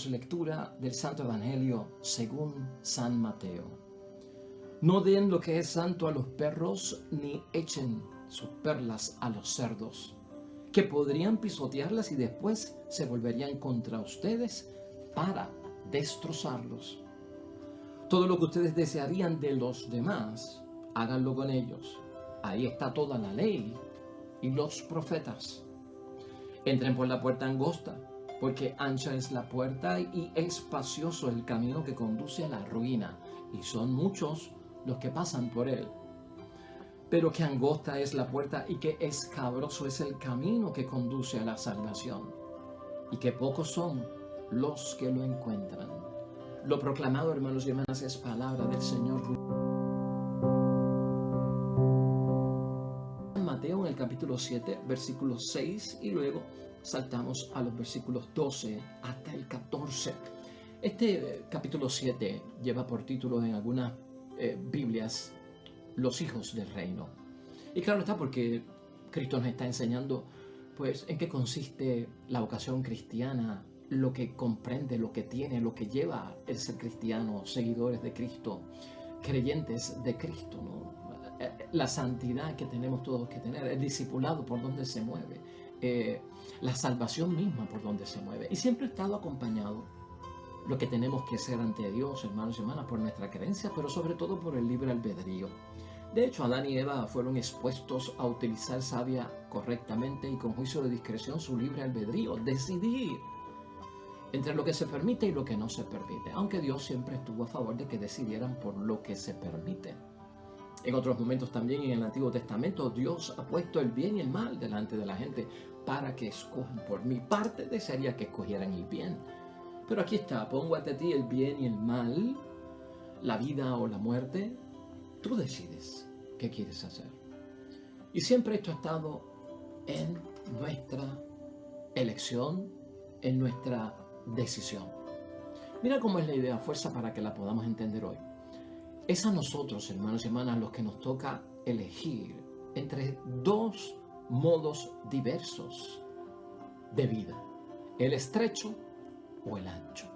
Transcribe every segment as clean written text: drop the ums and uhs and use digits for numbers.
lectura del Santo Evangelio según San Mateo. No den lo que es santo a los perros, ni echen sus perlas a los cerdos, que podrían pisotearlas y después se volverían contra ustedes para destrozarlos. Todo lo que ustedes desearían de los demás, háganlo con ellos. Ahí está toda la ley y los profetas. Entren por la puerta angosta, porque ancha es la puerta y espacioso el camino que conduce a la ruina, y son muchos los que pasan por él. Pero que angosta es la puerta y que escabroso es el camino que conduce a la salvación, y que pocos son los que lo encuentran. Lo proclamado, hermanos y hermanas, es palabra del Señor. Mateo en el capítulo 7, versículo 6, y luego saltamos a los versículos 12 hasta el 14. Este capítulo 7 lleva por título en algunas Biblias los hijos del reino. Y claro está, porque Cristo nos está enseñando pues en qué consiste la vocación cristiana, lo que comprende, lo que tiene, lo que lleva el ser cristiano, seguidores de Cristo, creyentes de Cristo, ¿no? La santidad que tenemos todos que tener, el discipulado por donde se mueve, la salvación misma por donde se mueve. Y siempre ha estado acompañado lo que tenemos que hacer ante Dios, hermanos y hermanas, por nuestra creencia, pero sobre todo por el libre albedrío. De hecho, Adán y Eva fueron expuestos a utilizar sabia correctamente y con juicio de discreción su libre albedrío, decidir entre lo que se permite y lo que no se permite, aunque Dios siempre estuvo a favor de que decidieran por lo que se permite. En otros momentos también en el Antiguo Testamento Dios ha puesto el bien y el mal delante de la gente para que escojan. Por mi parte desearía que escogieran el bien, pero aquí está, pongo ante ti el bien y el mal, la vida o la muerte. Tú decides qué quieres hacer. Y siempre esto ha estado en nuestra elección, en nuestra decisión. Mira cómo es la idea fuerza para que la podamos entender hoy. Es a nosotros, hermanos y hermanas, los que nos toca elegir entre dos modos diversos de vida, el estrecho o el ancho.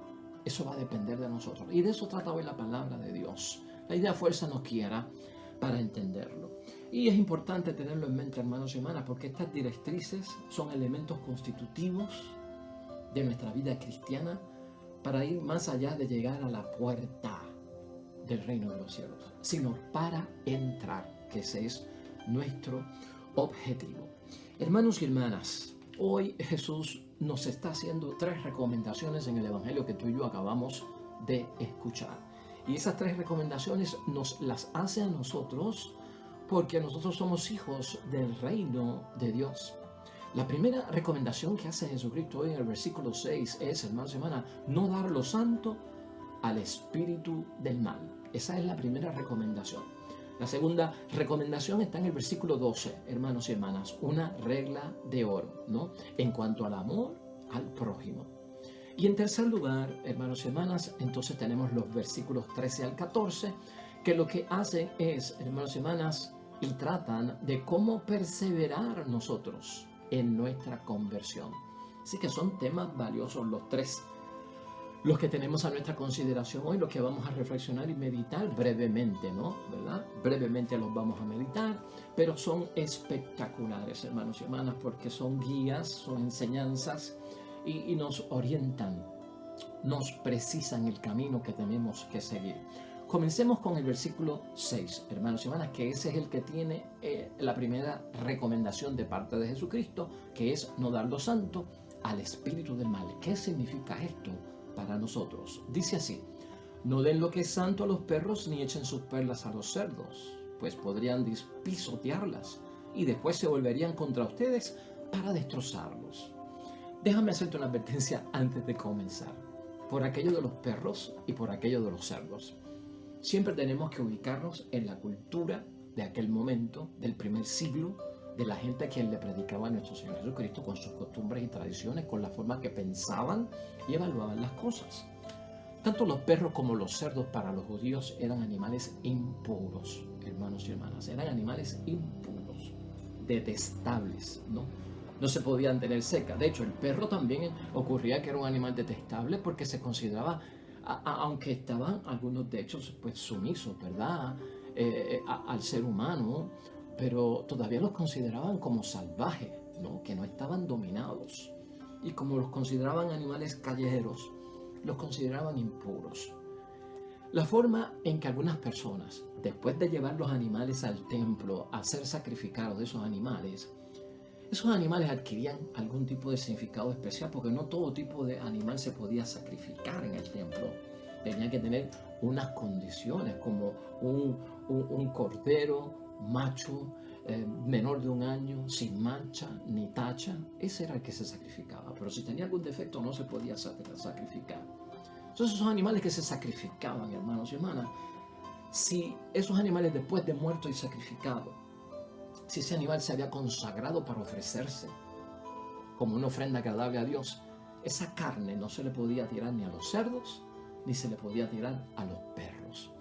Eso va a depender de nosotros. Y de eso trata hoy la palabra de Dios. La idea fuerza nos guiará para entenderlo. Y es importante tenerlo en mente, hermanos y hermanas, porque estas directrices son elementos constitutivos de nuestra vida cristiana para ir más allá de llegar a la puerta del reino de los cielos, sino para entrar, que ese es nuestro objetivo. Hermanos y hermanas, hoy Jesús nos está haciendo 3 recomendaciones en el Evangelio que tú y yo acabamos de escuchar. Y esas 3 recomendaciones nos las hace a nosotros porque nosotros somos hijos del reino de Dios. La primera recomendación que hace Jesucristo hoy en el versículo 6 es, hermanos y hermanas, no dar lo santo al espíritu del mal. Esa es la primera recomendación. La segunda recomendación está en el versículo 12, hermanos y hermanas, una regla de oro, ¿no? En cuanto al amor al prójimo. Y en tercer lugar, hermanos y hermanas, entonces tenemos los versículos 13 al 14, que lo que hacen es, hermanos y hermanas, y tratan de cómo perseverar nosotros en nuestra conversión. Así que son temas valiosos los 3, los que tenemos a nuestra consideración hoy, los que vamos a reflexionar y meditar brevemente, ¿no? ¿Verdad? Brevemente los vamos a meditar, pero son espectaculares, hermanos y hermanas, porque son guías, son enseñanzas y nos orientan, nos precisan el camino que tenemos que seguir. Comencemos con el versículo 6, hermanos y hermanas, que ese es el que tiene la primera recomendación de parte de Jesucristo, que es no dar lo santo al espíritu del mal. ¿Qué significa esto para nosotros? Dice así: no den lo que es santo a los perros, ni echen sus perlas a los cerdos, pues podrían pisotearlas y después se volverían contra ustedes para destrozarlos. Déjame hacerte una advertencia antes de comenzar, por aquello de los perros y por aquello de los cerdos. Siempre tenemos que ubicarnos en la cultura de aquel momento, del primer siglo, de la gente a quien le predicaba a nuestro Señor Jesucristo, con sus costumbres y tradiciones, con la forma que pensaban y evaluaban las cosas. Tanto los perros como los cerdos para los judíos eran animales impuros, hermanos y hermanas, eran animales impuros, detestables, ¿no? no se podían tener cerca. De hecho, el perro también ocurría que era un animal detestable porque se consideraba, aunque estaban algunos de hecho pues sumisos, ¿verdad? Al ser humano, pero todavía los consideraban como salvajes, ¿no? Que no estaban dominados. Y como los consideraban animales callejeros, los consideraban impuros. La forma en que algunas personas, después de llevar los animales al templo a ser sacrificados de esos animales adquirían algún tipo de significado especial porque no todo tipo de animal se podía sacrificar en el templo. Tenía que tener unas condiciones como un cordero macho, menor de 1 año, sin mancha ni tacha. Ese era el que se sacrificaba. Pero si tenía algún defecto no se podía sacrificar. Entonces esos animales que se sacrificaban, hermanos y hermanas, si esos animales después de muerto y sacrificado, si ese animal se había consagrado para ofrecerse como una ofrenda agradable a Dios, esa carne no se le podía tirar ni a los cerdos, ni se le podía tirar a los perros.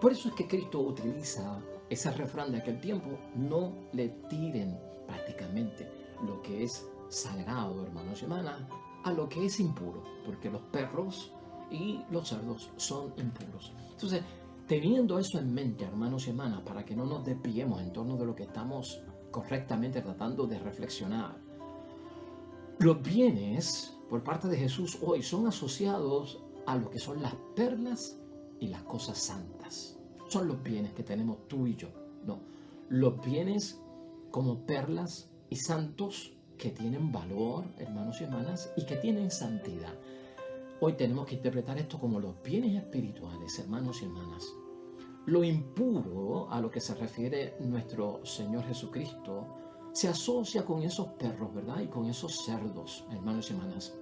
Por eso es que Cristo utiliza ese refrán de aquel tiempo: no le tiren prácticamente lo que es sagrado, hermanos y hermanas, a lo que es impuro, porque los perros y los cerdos son impuros. Entonces, teniendo eso en mente, hermanos y hermanas, para que no nos desviemos en torno de lo que estamos correctamente tratando de reflexionar, los bienes por parte de Jesús hoy son asociados a lo que son las perlas y las cosas santas. Son los bienes que tenemos tú y yo, ¿no? Los bienes como perlas y santos que tienen valor, hermanos y hermanas, y que tienen santidad. Hoy tenemos que interpretar esto como los bienes espirituales, hermanos y hermanas. Lo impuro a lo que se refiere nuestro Señor Jesucristo se asocia con esos perros, ¿verdad? Y con esos cerdos, hermanos y hermanas.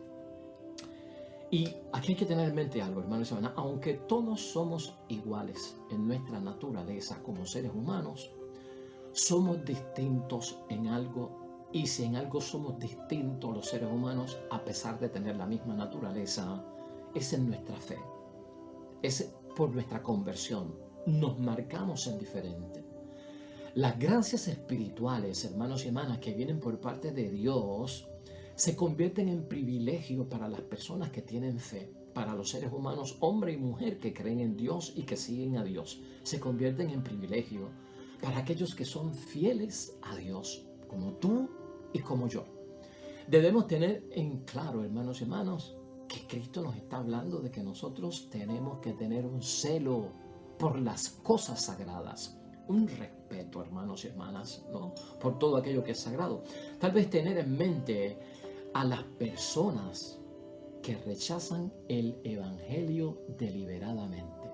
Y aquí hay que tener en mente algo, hermanos y hermanas. Aunque todos somos iguales en nuestra naturaleza como seres humanos, somos distintos en algo. Y si en algo somos distintos los seres humanos, a pesar de tener la misma naturaleza, es en nuestra fe, es por nuestra conversión. Nos marcamos en diferente. Las gracias espirituales, hermanos y hermanas, que vienen por parte de Dios, se convierten en privilegio para las personas que tienen fe, para los seres humanos, hombre y mujer que creen en Dios y que siguen a Dios. Se convierten en privilegio para aquellos que son fieles a Dios, como tú y como yo. Debemos tener en claro, hermanos y hermanas, que Cristo nos está hablando de que nosotros tenemos que tener un celo por las cosas sagradas, un respeto, hermanos y hermanas, ¿no? Por todo aquello que es sagrado. Tal vez tener en mente a las personas que rechazan el evangelio deliberadamente.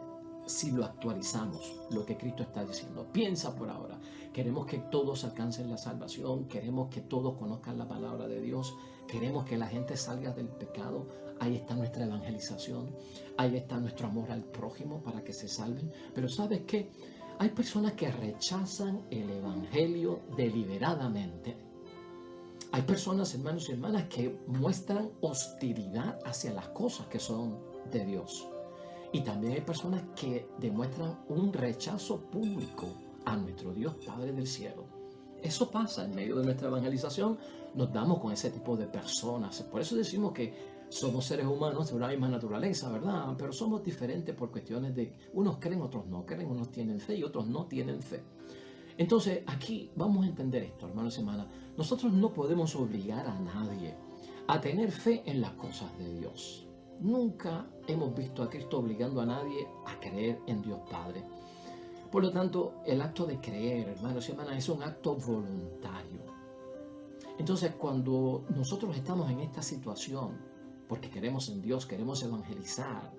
Si lo actualizamos, lo que Cristo está diciendo, piensa por ahora. Queremos que todos alcancen la salvación, queremos que todos conozcan la palabra de Dios, queremos que la gente salga del pecado. Ahí está nuestra evangelización, ahí está nuestro amor al prójimo para que se salven. Pero ¿sabes qué? Hay personas que rechazan el evangelio deliberadamente. Hay personas, hermanos y hermanas, que muestran hostilidad hacia las cosas que son de Dios. Y también hay personas que demuestran un rechazo público a nuestro Dios Padre del cielo. Eso pasa en medio de nuestra evangelización. Nos damos con ese tipo de personas. Por eso decimos que somos seres humanos de una misma naturaleza, ¿verdad? Pero somos diferentes por cuestiones de unos creen, otros no creen, unos tienen fe y otros no tienen fe. Entonces aquí vamos a entender esto, hermanos y hermanas. Nosotros no podemos obligar a nadie a tener fe en las cosas de Dios. Nunca hemos visto a Cristo obligando a nadie a creer en Dios Padre. Por lo tanto, el acto de creer, hermanos y hermanas, es un acto voluntario. Entonces, cuando nosotros estamos en esta situación, porque queremos en Dios, queremos evangelizar,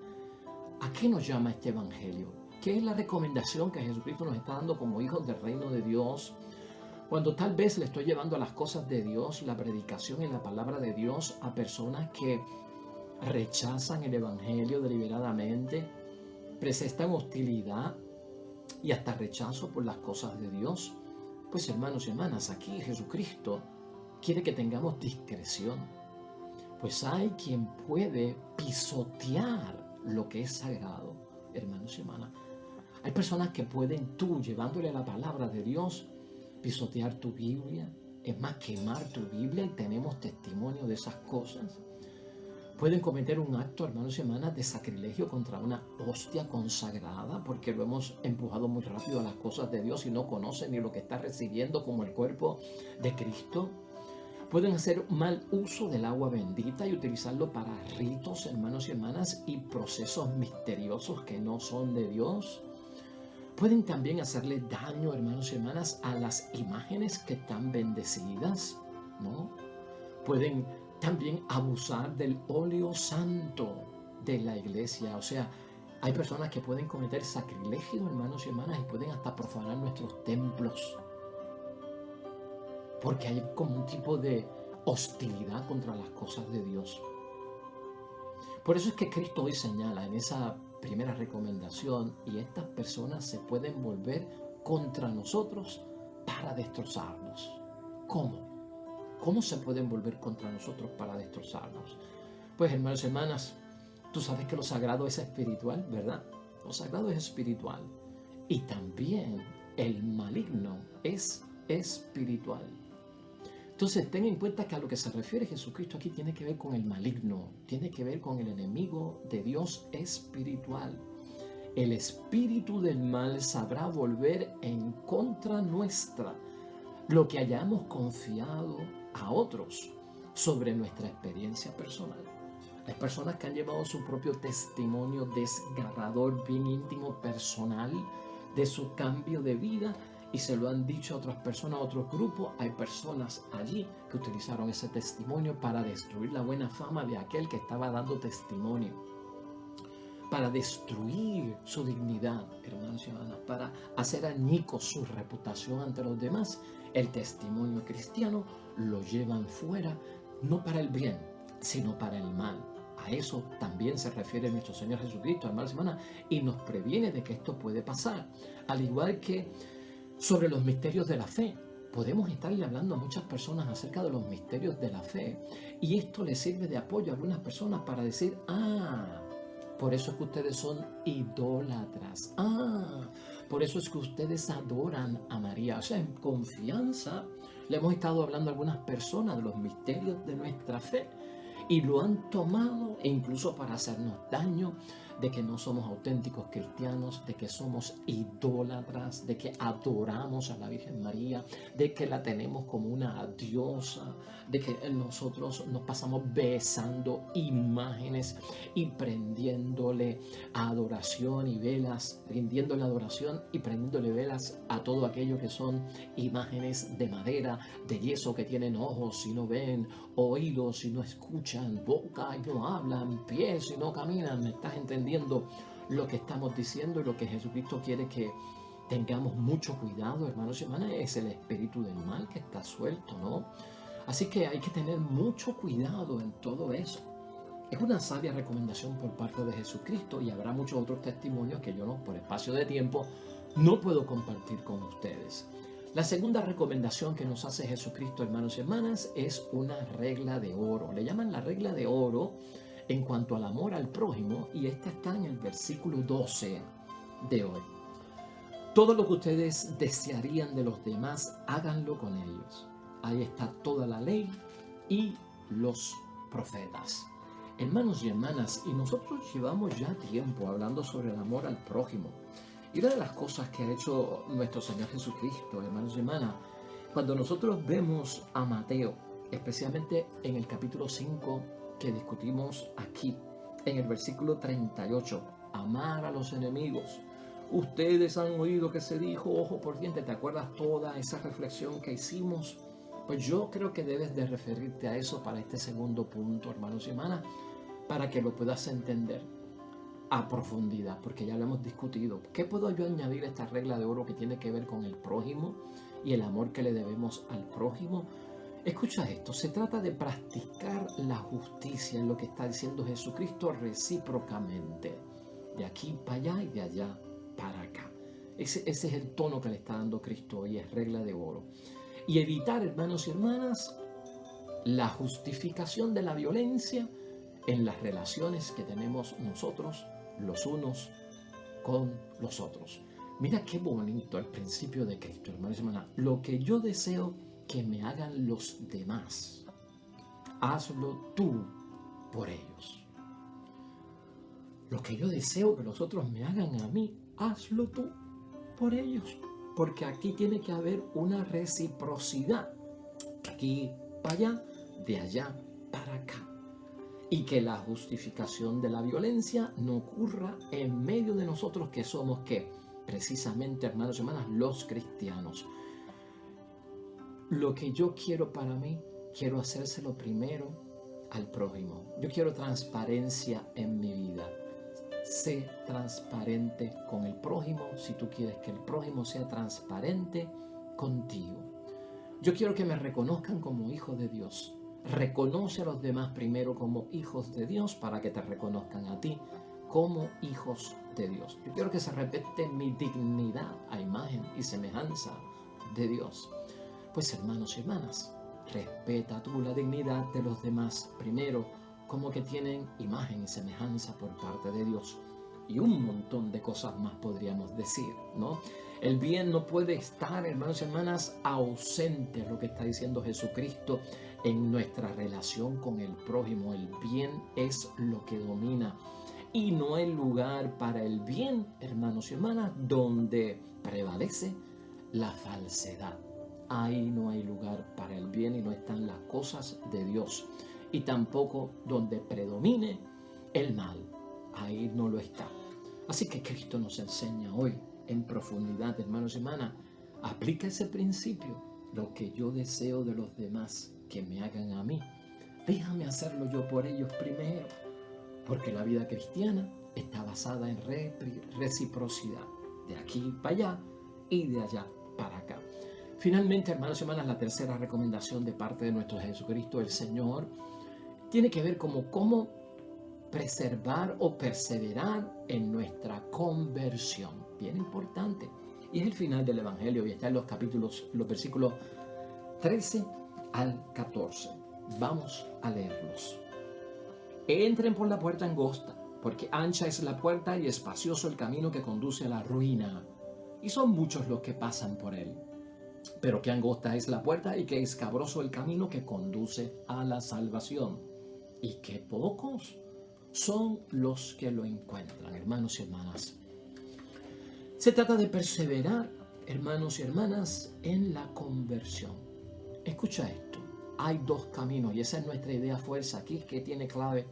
¿a qué nos llama este evangelio? ¿Qué es la recomendación que Jesucristo nos está dando como hijos del reino de Dios? Cuando tal vez le estoy llevando a las cosas de Dios, la predicación y la palabra de Dios a personas que rechazan el evangelio deliberadamente, presentan hostilidad y hasta rechazo por las cosas de Dios, pues hermanos y hermanas, aquí Jesucristo quiere que tengamos discreción, pues hay quien puede pisotear lo que es sagrado, hermanos y hermanas. Hay personas que pueden, tú llevándole la palabra de Dios, pisotear tu Biblia, es más, quemar tu Biblia, y tenemos testimonio de esas cosas. Pueden cometer un acto, hermanos y hermanas, de sacrilegio contra una hostia consagrada, porque lo hemos empujado muy rápido a las cosas de Dios y no conocen ni lo que está recibiendo como el cuerpo de Cristo. Pueden hacer mal uso del agua bendita y utilizarlo para ritos, hermanos y hermanas, y procesos misteriosos que no son de Dios. Pueden también hacerle daño, hermanos y hermanas, a las imágenes que están bendecidas, ¿no? Pueden también abusar del óleo santo de la iglesia. O sea, hay personas que pueden cometer sacrilegio, hermanos y hermanas, y pueden hasta profanar nuestros templos, porque hay como un tipo de hostilidad contra las cosas de Dios. Por eso es que Cristo hoy señala en esa primera recomendación: y estas personas se pueden volver contra nosotros para destrozarnos. ¿Cómo? ¿Cómo se pueden volver contra nosotros para destrozarnos? Pues, hermanos y hermanas, tú sabes que lo sagrado es espiritual, ¿verdad? Lo sagrado es espiritual. Y también el maligno es espiritual. Entonces, ten en cuenta que a lo que se refiere Jesucristo aquí tiene que ver con el maligno, tiene que ver con el enemigo de Dios espiritual. El espíritu del mal sabrá volver en contra nuestra lo que hayamos confiado a otros sobre nuestra experiencia personal. Hay personas que han llevado su propio testimonio desgarrador, bien íntimo, personal, de su cambio de vida, y se lo han dicho a otras personas, a otros grupos. Hay personas allí que utilizaron ese testimonio para destruir la buena fama de aquel que estaba dando testimonio, para destruir su dignidad, hermanos y hermanas, para hacer añicos su reputación ante los demás. El testimonio cristiano lo llevan fuera, no para el bien, sino para el mal. A eso también se refiere nuestro Señor Jesucristo, hermanos y hermanas, y nos previene de que esto puede pasar. Al igual que sobre los misterios de la fe, podemos estarle hablando a muchas personas acerca de los misterios de la fe, y esto les sirve de apoyo a algunas personas para decir: por eso es que ustedes son idólatras. Por eso es que ustedes adoran a María. O sea, en confianza le hemos estado hablando a algunas personas de los misterios de nuestra fe, y lo han tomado, e incluso para hacernos daño, de que no somos auténticos cristianos, de que somos idólatras, de que adoramos a la Virgen María, de que la tenemos como una diosa, de que nosotros nos pasamos besando imágenes y prendiéndole adoración y velas, rindiéndole adoración y prendiéndole velas a todo aquello que son imágenes de madera, de yeso, que tienen ojos y no ven, oídos y no escuchan, boca y no hablan, pies y no caminan. ¿Me estás entendiendo lo que estamos diciendo? Y lo que Jesucristo quiere que tengamos mucho cuidado, hermanos y hermanas, es el espíritu del mal que está suelto, ¿no? Así que hay que tener mucho cuidado en todo eso. Es una sabia recomendación por parte de Jesucristo, y habrá muchos otros testimonios que yo, no, por espacio de tiempo, no puedo compartir con ustedes. La segunda recomendación que nos hace Jesucristo, hermanos y hermanas, es una regla de oro. Le llaman la regla de oro en cuanto al amor al prójimo, y esta está en el versículo 12 de hoy. Todo lo que ustedes desearían de los demás, háganlo con ellos. Ahí está toda la ley y los profetas. Hermanos y hermanas, y nosotros llevamos ya tiempo hablando sobre el amor al prójimo. Y una de las cosas que ha hecho nuestro Señor Jesucristo, hermanos y hermanas, cuando nosotros vemos a Mateo, especialmente en el capítulo 5 que discutimos aquí, en el versículo 38, amar a los enemigos. Ustedes han oído que se dijo ojo por diente. ¿Te acuerdas toda esa reflexión que hicimos? Pues yo creo que debes de referirte a eso para este segundo punto, hermanos y hermanas, para que lo puedas entender a profundidad, porque ya lo hemos discutido. ¿Qué puedo yo añadir a esta regla de oro que tiene que ver con el prójimo y el amor que le debemos al prójimo? Escucha esto, se trata de practicar la justicia, en lo que está diciendo Jesucristo, recíprocamente, de aquí para allá y de allá para acá. Ese es el tono que le está dando Cristo hoy, es regla de oro. Y evitar, hermanos y hermanas, la justificación de la violencia en las relaciones que tenemos nosotros los unos con los otros. Mira qué bonito el principio de Cristo, hermanos y hermanas. Lo que yo deseo que me hagan los demás, hazlo tú por ellos. Lo que yo deseo que los otros me hagan a mí, hazlo tú por ellos. Porque aquí tiene que haber una reciprocidad. De aquí para allá, de allá para acá. Y que la justificación de la violencia no ocurra en medio de nosotros que somos, ¿qué? Precisamente, hermanos y hermanas, los cristianos. Lo que yo quiero para mí, quiero hacérselo primero al prójimo. Yo quiero transparencia en mi vida. Sé transparente con el prójimo si tú quieres que el prójimo sea transparente contigo. Yo quiero que me reconozcan como hijo de Dios. Reconoce a los demás primero como hijos de Dios para que te reconozcan a ti como hijos de Dios. Yo quiero que se respete mi dignidad a imagen y semejanza de Dios. Pues hermanos y hermanas, respeta tú la dignidad de los demás primero, como que tienen imagen y semejanza por parte de Dios. Y un montón de cosas más podríamos decir, ¿no? El bien no puede estar, hermanos y hermanas, ausente, es lo que está diciendo Jesucristo en nuestra relación con el prójimo. El bien es lo que domina. Y no hay lugar para el bien, hermanos y hermanas, donde prevalece la falsedad. Ahí no hay lugar para el bien y no están las cosas de Dios. Y tampoco donde predomine el mal. Ahí no lo está. Así que Cristo nos enseña hoy en profundidad, hermanos y hermanas, aplica ese principio. Lo que yo deseo de los demás que me hagan a mí, déjame hacerlo yo por ellos primero. Porque la vida cristiana está basada en reciprocidad. De aquí para allá y de allá para acá. Finalmente, hermanos y hermanas, la tercera recomendación de parte de nuestro Jesucristo, el Señor, tiene que ver como cómo preservar o perseverar en nuestra conversión. Bien importante. Y es el final del Evangelio y está en los versículos 13 al 14. Vamos a leerlos. Entren por la puerta angosta, porque ancha es la puerta y espacioso el camino que conduce a la ruina, y son muchos los que pasan por él. Pero qué angosta es la puerta y qué escabroso el camino que conduce a la salvación, y qué pocos son los que lo encuentran, hermanos y hermanas. Se trata de perseverar, hermanos y hermanas, en la conversión. Escucha esto. Hay dos caminos y esa es nuestra idea fuerza. Aquí que tiene clave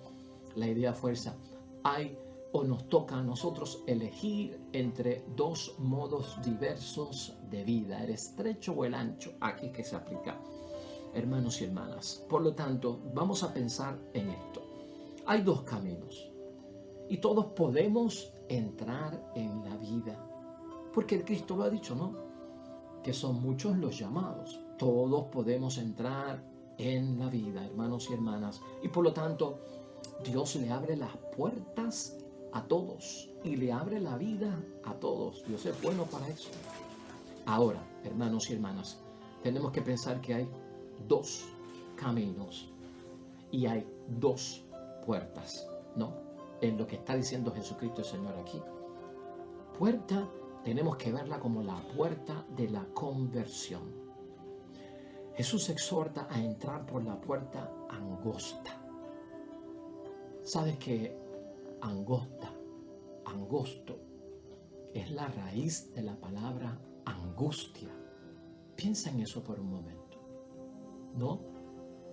la idea fuerza. Hay o nos toca a nosotros elegir entre dos modos diversos de vida, el estrecho o el ancho. Aquí que se aplica, hermanos y hermanas. Por lo tanto, vamos a pensar en esto. Hay dos caminos y todos podemos entrar en la vida, porque el Cristo lo ha dicho, ¿no? Que son muchos los llamados. Todos podemos entrar en la vida, hermanos y hermanas, y por lo tanto Dios le abre las puertas a todos y le abre la vida a todos. Dios es bueno para eso. Ahora, hermanos y hermanas, tenemos que pensar que hay dos caminos y hay dos puertas, ¿no? En lo que está diciendo Jesucristo el Señor aquí. Puerta, tenemos que verla como la puerta de la conversión. Jesús exhorta a entrar por la puerta angosta. ¿Sabes que angosto, es la raíz de la palabra angustia? Piensa en eso por un momento, ¿no?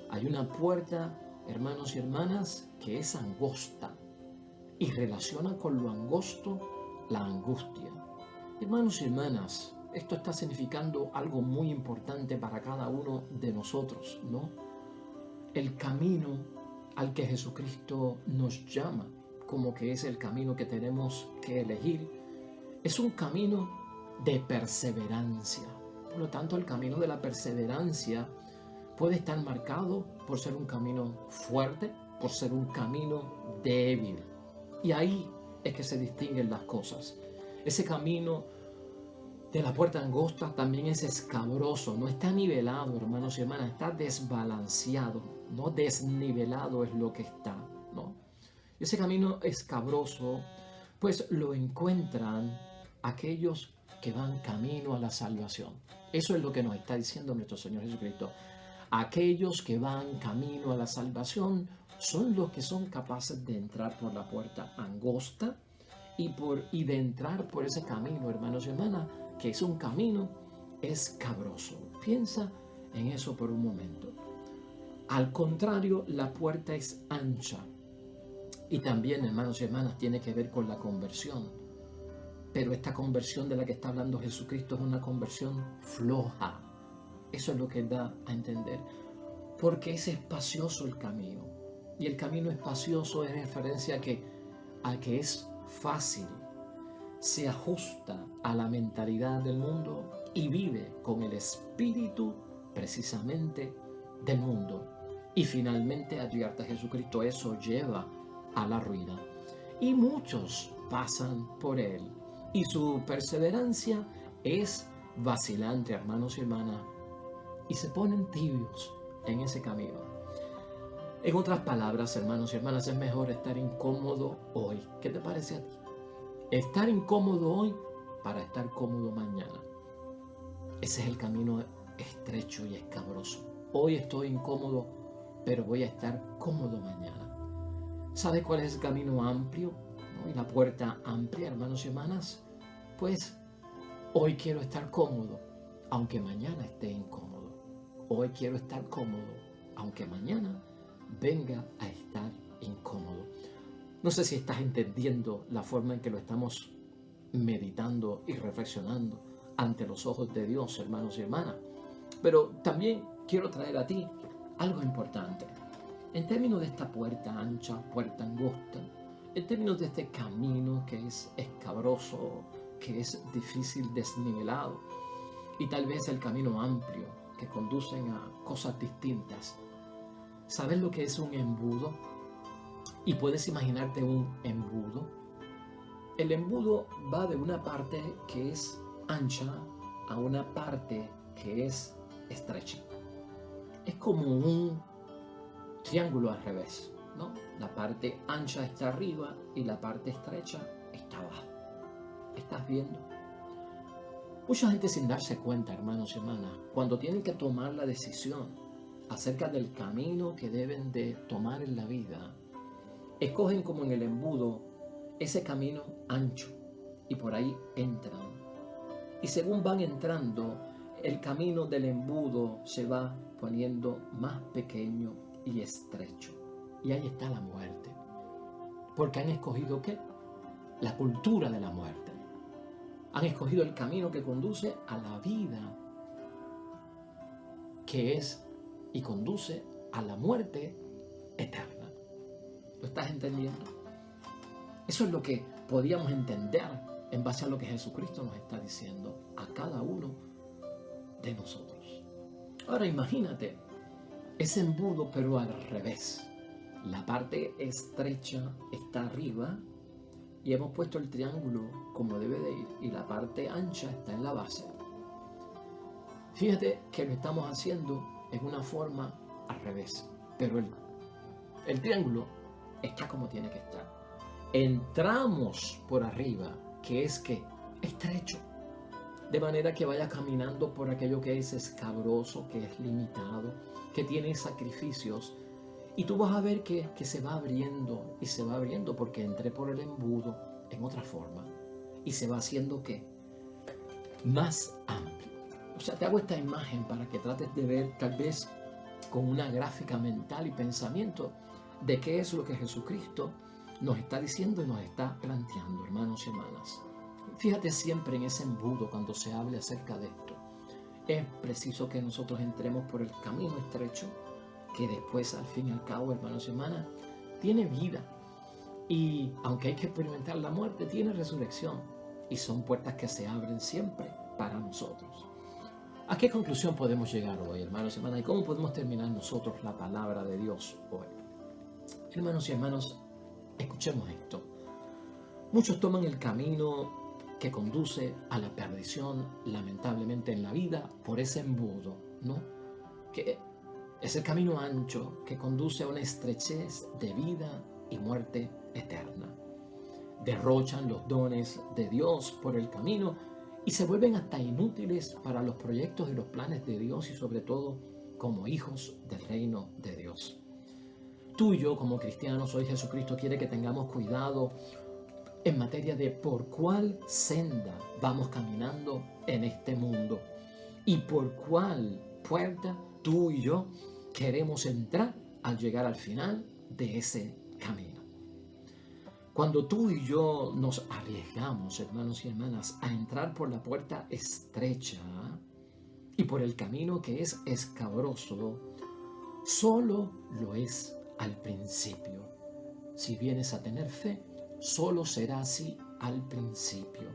Hay una puerta, hermanos y hermanas, que es angosta y relaciona con lo angosto la angustia. Hermanos y hermanas, esto está significando algo muy importante para cada uno de nosotros, ¿no? El camino al que Jesucristo nos llama, como que es el camino que tenemos que elegir, es un camino de perseverancia. Por lo tanto, el camino de la perseverancia puede estar marcado por ser un camino fuerte, por ser un camino débil. Y ahí es que se distinguen las cosas. Ese camino de la puerta angosta también es escabroso, no está nivelado, hermanos y hermanas, está desbalanceado, no desnivelado es lo que está, ¿no? Ese camino escabroso, pues lo encuentran aquellos que van camino a la salvación. Eso es lo que nos está diciendo nuestro Señor Jesucristo. Aquellos que van camino a la salvación son los que son capaces de entrar por la puerta angosta y de entrar por ese camino, hermanos y hermanas, que es un camino escabroso. Piensa en eso por un momento. Al contrario, la puerta es ancha. Y también, hermanos y hermanas, tiene que ver con la conversión. Pero esta conversión de la que está hablando Jesucristo es una conversión floja. Eso es lo que da a entender. Porque es espacioso el camino. Y el camino espacioso es referencia a que es fácil. Se ajusta a la mentalidad del mundo y vive con el espíritu precisamente del mundo. Y finalmente, advierte a Jesucristo, eso lleva a la ruina. Y muchos pasan por él. Y su perseverancia es vacilante, hermanos y hermanas. Y se ponen tibios en ese camino. En otras palabras, hermanos y hermanas, es mejor estar incómodo hoy. ¿Qué te parece a ti? Estar incómodo hoy para estar cómodo mañana. Ese es el camino estrecho y escabroso. Hoy estoy incómodo, pero voy a estar cómodo mañana. ¿Sabe cuál es el camino amplio? ¿No? Y la puerta amplia, hermanos y hermanas. Pues hoy quiero estar cómodo, aunque mañana esté incómodo. Hoy quiero estar cómodo, aunque mañana venga a estar incómodo. No sé si estás entendiendo la forma en que lo estamos meditando y reflexionando ante los ojos de Dios, hermanos y hermanas. Pero también quiero traer a ti algo importante. En términos de esta puerta ancha, puerta angosta, en términos de este camino que es escabroso, que es difícil, desnivelado, y tal vez el camino amplio que conducen a cosas distintas. ¿Sabes lo que es un embudo? ¿Y puedes imaginarte un embudo? El embudo va de una parte que es ancha a una parte que es estrecha. Es como un triángulo al revés, ¿no? La parte ancha está arriba y la parte estrecha está abajo. ¿Estás viendo? Mucha gente, sin darse cuenta, hermanos y hermanas, cuando tienen que tomar la decisión acerca del camino que deben de tomar en la vida, escogen como en el embudo ese camino ancho y por ahí entran. Y según van entrando, el camino del embudo se va poniendo más pequeño y estrecho. Y ahí está la muerte. Porque han escogido ¿qué? La cultura de la muerte. Han escogido el camino que conduce a la vida, que es y conduce a la muerte eterna. ¿Lo estás entendiendo? Eso es lo que podíamos entender en base a lo que Jesucristo nos está diciendo a cada uno de nosotros. Ahora imagínate ese embudo, pero al revés. La parte estrecha está arriba y hemos puesto el triángulo como debe de ir y la parte ancha está en la base. Fíjate que lo estamos haciendo en una forma al revés, pero el triángulo está como tiene que estar. Entramos por arriba, que es que estrecho, de manera que vaya caminando por aquello que es escabroso, que es limitado, que tiene sacrificios. Y tú vas a ver que se va abriendo y se va abriendo porque entré por el embudo en otra forma. Y se va haciendo ¿qué? Más amplio. O sea, te hago esta imagen para que trates de ver tal vez con una gráfica mental y pensamiento de qué es lo que Jesucristo nos está diciendo y nos está planteando, hermanos y hermanas. Fíjate siempre en ese embudo cuando se hable acerca de esto. Es preciso que nosotros entremos por el camino estrecho que después, al fin y al cabo, hermanos y hermanas, tiene vida. Y aunque hay que experimentar la muerte, tiene resurrección. Y son puertas que se abren siempre para nosotros. ¿A qué conclusión podemos llegar hoy, hermanos y hermanas? ¿Y cómo podemos terminar nosotros la palabra de Dios hoy? Hermanos y hermanas, escuchemos esto. Muchos toman el camino que conduce a la perdición, lamentablemente en la vida, por ese embudo, ¿no? Que es el camino ancho que conduce a una estrechez de vida y muerte eterna. Derrochan los dones de Dios por el camino y se vuelven hasta inútiles para los proyectos y los planes de Dios y sobre todo como hijos del reino de Dios. Tú y yo como cristianos, hoy Jesucristo quiere que tengamos cuidado en materia de por cuál senda vamos caminando en este mundo y por cuál puerta tú y yo queremos entrar al llegar al final de ese camino. Cuando tú y yo nos arriesgamos, hermanos y hermanas, a entrar por la puerta estrecha y por el camino que es escabroso, solo lo es al principio. Si vienes a tener fe, solo será así al principio.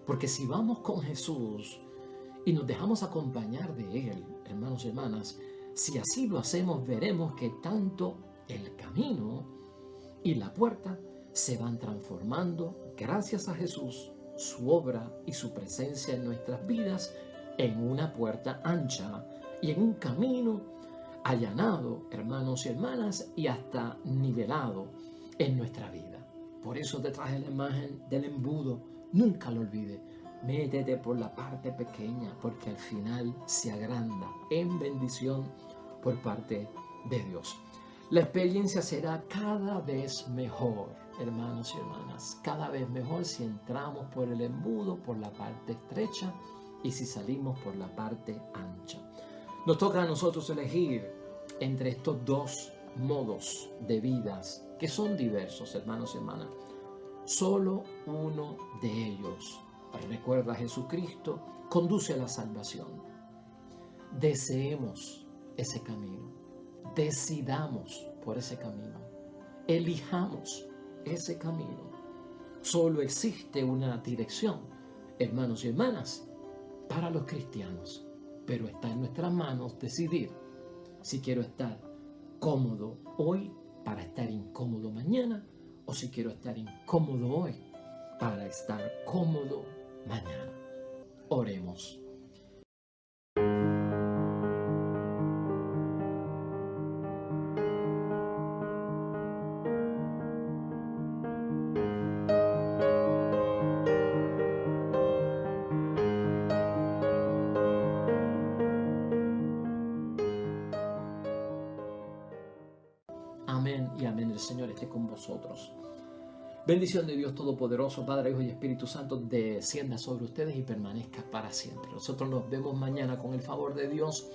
Porque si vamos con Jesús y nos dejamos acompañar de Él, hermanos y hermanas, si así lo hacemos, veremos que tanto el camino y la puerta se van transformando gracias a Jesús, su obra y su presencia en nuestras vidas en una puerta ancha y en un camino allanado, hermanos y hermanas, y hasta nivelado en nuestra vida. Por eso te traje la imagen del embudo. Nunca lo olvides. Métete por la parte pequeña, porque al final se agranda en bendición por parte de Dios. La experiencia será cada vez mejor, hermanos y hermanas, cada vez mejor si entramos por el embudo, por la parte estrecha, y si salimos por la parte ancha. Nos toca a nosotros elegir entre estos dos modos de vidas que son diversos, hermanos y hermanas. Solo uno de ellos, recuerda, Jesucristo conduce a la salvación. Deseemos ese camino, decidamos por ese camino, elijamos ese camino. Solo existe una dirección, hermanos y hermanas, para los cristianos, pero está en nuestras manos decidir si quiero estar cómodo hoy para estar incómodo mañana, o si quiero estar incómodo hoy para estar cómodo mañana. Oremos. Amén y amén. El Señor esté con vosotros. Bendición de Dios Todopoderoso, Padre, Hijo y Espíritu Santo, descienda sobre ustedes y permanezca para siempre. Nosotros nos vemos mañana con el favor de Dios.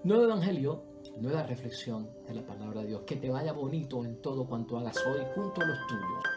Nuevo Evangelio, nueva reflexión de la palabra de Dios. Que te vaya bonito en todo cuanto hagas hoy junto a los tuyos.